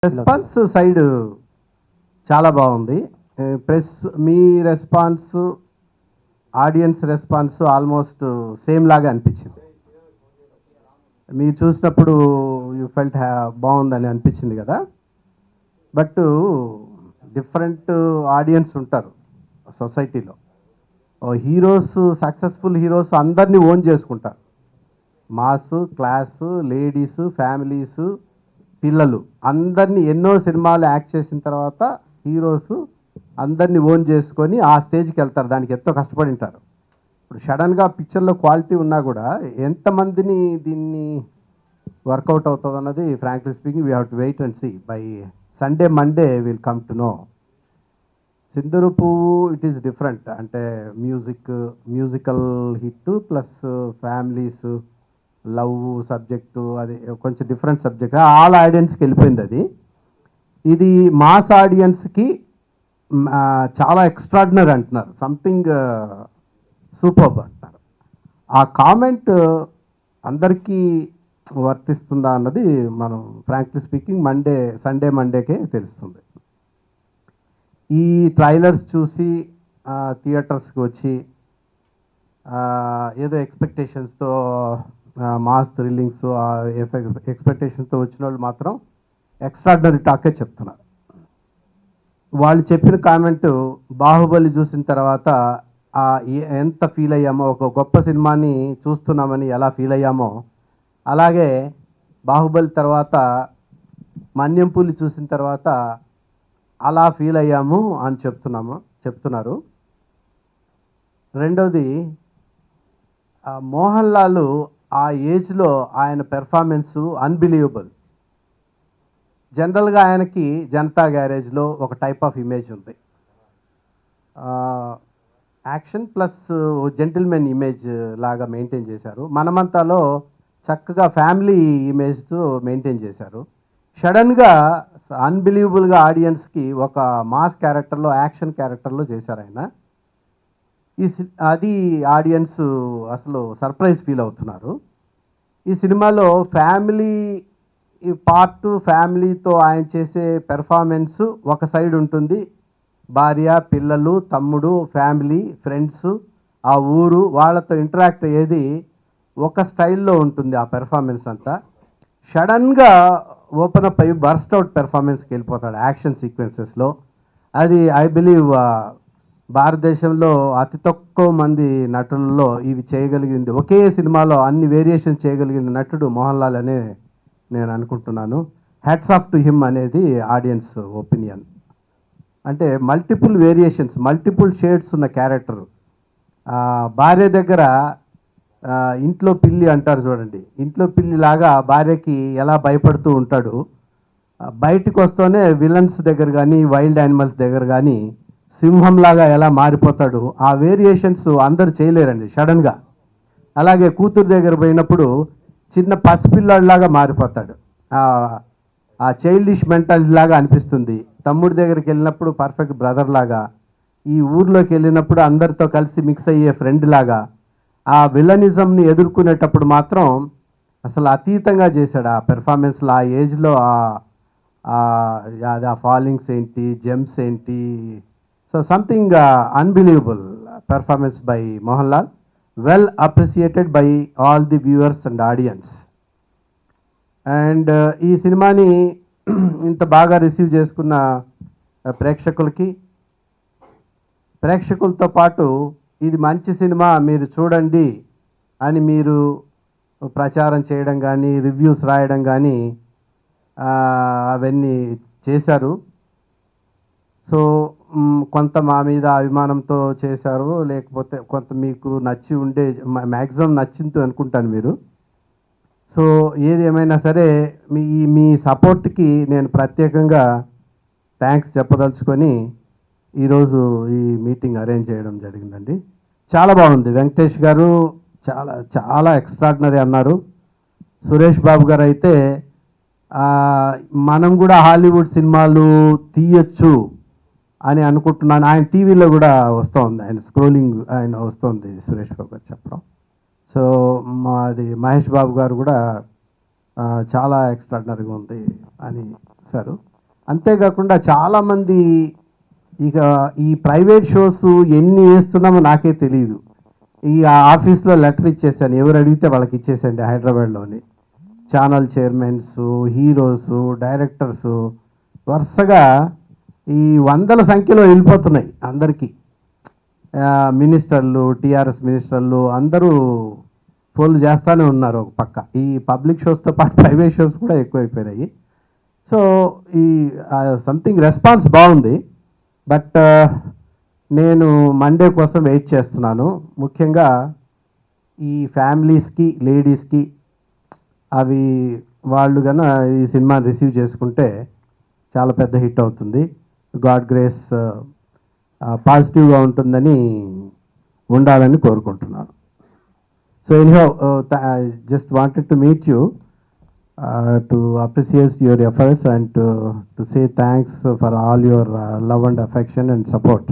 Response side చాలా బాగుంది. Press మీ response, audience response almost same లాగా అనిపించింది. మీరు చూసినప్పుడు యూ ఫెల్ట్ బాగుందని అనిపించింది కదా. బట్ డిఫరెంట్ ఆడియన్స్ ఉంటారు సొసైటీలో. హీరోస్, సక్సెస్ఫుల్ హీరోస్ అందరినీ ఓన్ చేసుకుంటారు. మాస్, క్లాసు, లేడీస్, ఫ్యామిలీసు, పిల్లలు అందరినీ ఎన్నో సినిమాలు యాక్ట్ చేసిన తర్వాత హీరోస్ అందరినీ ఓన్ చేసుకొని ఆ స్టేజ్కి వెళ్తారు. దానికి ఎంతో కష్టపడి ఉంటారు. ఇప్పుడు సడన్గా పిక్చర్లో క్వాలిటీ ఉన్నా కూడా ఎంతమందిని దీన్ని వర్కౌట్ అవుతుంది అన్నది frankly speaking we have to wait and see. By Sunday Monday will come to know. Sindhooru Puvvu it is different. అంటే musical hit plus families love subject, అది కొంచెం డిఫరెంట్ సబ్జెక్ట్. ఆల్ ఆడియన్స్కి వెళ్ళిపోయింది అది. ఇది మాస్ ఆడియన్స్కి చాలా ఎక్స్ట్రాడినరీ అంటున్నారు, సంథింగ్ సూపర్బ్ అంటున్నారు. ఆ కామెంట్ అందరికీ వర్తిస్తుందా అన్నది మనం ఫ్రాంక్లీ స్పీకింగ్ సండే మండేకే తెలుస్తుంది. ఈ ట్రైలర్స్ చూసి థియేటర్స్కి వచ్చి ఏదో ఎక్స్పెక్టేషన్స్తో మాస్ థ్రిల్లింగ్స్ ఎక్స్పెక్టేషన్తో వచ్చిన వాళ్ళు మాత్రం ఎక్స్ట్రాడినరీ టాకే చెప్తున్నారు. వాళ్ళు చెప్పిన కామెంటు బాహుబలి చూసిన తర్వాత ఎంత ఫీల్ అయ్యామో, ఒక గొప్ప సినిమాని చూస్తున్నామని ఎలా ఫీల్ అయ్యామో అలాగే బాహుబలి తర్వాత మన్యంపూలి చూసిన తర్వాత అలా ఫీల్ అయ్యాము అని చెప్తున్నారు. రెండవది, మోహన్ లాల్ ఆ ఏజ్లో ఆయన పెర్ఫార్మెన్సు అన్బిలీవబుల్. జనరల్గా ఆయనకి జనతా గ్యారేజ్లో ఒక టైప్ ఆఫ్ ఇమేజ్ ఉంది, యాక్షన్ ప్లస్ జెంటిల్మెన్ ఇమేజ్ లాగా మెయింటైన్ చేశారు. మనమంతాలో చక్కగా ఫ్యామిలీ ఇమేజ్తో మెయింటైన్ చేశారు. సడన్గా అన్బిలీవబుల్గా ఆడియన్స్కి ఒక మాస్ క్యారెక్టర్లో, యాక్షన్ క్యారెక్టర్లో చేశారు ఆయన. అది ఆడియన్స్ అసలు సర్ప్రైజ్ ఫీల్ అవుతున్నారు. ఈ సినిమాలో ఫ్యామిలీ పార్ట్, ఫ్యామిలీతో ఆయన చేసే పెర్ఫార్మెన్స్ ఒక సైడ్ ఉంటుంది. భార్య, పిల్లలు, తమ్ముడు, ఫ్యామిలీ, ఫ్రెండ్స్, ఆ ఊరు వాళ్ళతో ఇంటరాక్ట్ అయ్యేది ఒక స్టైల్లో ఉంటుంది ఆ పెర్ఫార్మెన్స్ అంతా. సడన్గా ఓపెన్ అప్ అయ్యి బర్స్ట్ అవుట్ పెర్ఫార్మెన్స్కి వెళ్ళిపోతాడు యాక్షన్ సీక్వెన్సెస్లో. అది ఐ బిలీవ్ భారతదేశంలో అతి తక్కువ మంది నటులలో ఇవి చేయగలిగింది, ఒకే సినిమాలో అన్ని వేరియేషన్ చేయగలిగిన నటుడు మోహన్ లాల్ అనే నేను అనుకుంటున్నాను. హ్యాట్స్ ఆఫ్ టు హిమ్ అనేది ఆడియన్స్ ఒపీనియన్. అంటే మల్టిపుల్ వేరియేషన్స్, మల్టిపుల్ షేడ్స్ ఉన్న క్యారెక్టర్. భార్య దగ్గర ఇంట్లో పిల్లి అంటారు చూడండి, ఇంట్లో పిల్లి లాగా భార్యకి ఎలా భయపడుతూ ఉంటాడు, బయటకు వస్తూనే విలన్స్ దగ్గర కానీ వైల్డ్ యానిమల్స్ దగ్గర కానీ సింహంలాగా ఎలా మారిపోతాడు. ఆ వేరియేషన్స్ అందరు చేయలేరండి సడన్గా. అలాగే కూతురు దగ్గర పోయినప్పుడు చిన్న పసిపిల్లాడిలాగా మారిపోతాడు, ఆ చైల్డిష్ మెంటాలిటీ లాగా అనిపిస్తుంది. తమ్ముడి దగ్గరికి వెళ్ళినప్పుడు పర్ఫెక్ట్ బ్రదర్ లాగా, ఈ ఊర్లోకి వెళ్ళినప్పుడు అందరితో కలిసి మిక్స్ అయ్యే ఫ్రెండ్ లాగా, ఆ విలనిజంని ఎదుర్కొనేటప్పుడు మాత్రం అసలు అతీతంగా చేశాడు ఆ పెర్ఫార్మెన్స్లో. ఆ ఏజ్లో ఆ ఫాలింగ్స్ ఏంటి, జంప్స్ ఏంటి, so something unbelievable performance by Mohan Lal, well appreciated by all the viewers and audience. And ఈ సినిమాని ఇంత బాగా రిసీవ్ చేసుకున్న ప్రేక్షకులతో పాటు ఇది మంచి సినిమా మీరు చూడండి అని మీరు ప్రచారం చేయడం కానీ, రివ్యూస్ రాయడం కానీ అవన్నీ చేశారు. సో కొంత మా మీద అభిమానంతో చేశారు, లేకపోతే కొంత మీకు నచ్చి ఉండే, మ్యాక్సిమం నచ్చింది అనుకుంటాను మీరు. సో ఏది ఏమైనా సరే మీ సపోర్ట్కి నేను ప్రత్యేకంగా థ్యాంక్స్ చెప్పదలుచుకొని ఈరోజు ఈ మీటింగ్ అరేంజ్ చేయడం జరిగిందండి. చాలా బాగుంది. వెంకటేష్ గారు చాలా చాలా ఎక్స్ట్రాడినరీ అన్నారు. సురేష్ బాబు గారు అయితే మనం కూడా హాలీవుడ్ సినిమాలు తీయచ్చు అని అనుకుంటున్నాను. ఆయన టీవీలో కూడా వస్తుంది, ఆయన స్క్రోలింగ్ ఆయన వస్తుంది సురేష్ బాబు గారు చెప్పడం. సో మాది మహేష్ బాబు గారు కూడా చాలా ఎక్స్ట్రాడినరీగా ఉంది అని సారు. అంతేకాకుండా చాలామంది ఇక ఈ ప్రైవేట్ షోస్ ఎన్ని వేస్తున్నామో నాకే తెలియదు. ఈ ఆఫీస్లో లెటర్ ఇచ్చేసాను, ఎవరు అడిగితే వాళ్ళకి ఇచ్చేసండి. హైదరాబాద్లోని ఛానల్ చైర్మన్స్, హీరోస్, డైరెక్టర్స్ వరుసగా ఈ వందల సంఖ్యలో వెళ్ళిపోతున్నాయి అందరికీ. మినిస్టర్లు, టీఆర్ఎస్ మినిస్టర్లు అందరూ ఫోన్లు చేస్తూనే ఉన్నారు ఒక పక్క. ఈ పబ్లిక్ షోస్తో పాటు ప్రైవేట్ షోస్ కూడా ఎక్కువైపోయినాయి. సో ఈ సంథింగ్ రెస్పాన్స్ బాగుంది. బట్ నేను మండే కోసం వెయిట్ చేస్తున్నాను. ముఖ్యంగా ఈ ఫ్యామిలీస్కి, లేడీస్కి అవి వాళ్ళు కన్నా ఈ సినిమాని రిసీవ్ చేసుకుంటే చాలా పెద్ద హిట్ అవుతుంది. గాడ్ గ్రేస్ పాజిటివ్గా ఉంటుందని ఉండాలని కోరుకుంటున్నాను. So anyhow, just wanted to meet you to appreciate your efforts and to say thanks for all your love and affection and support.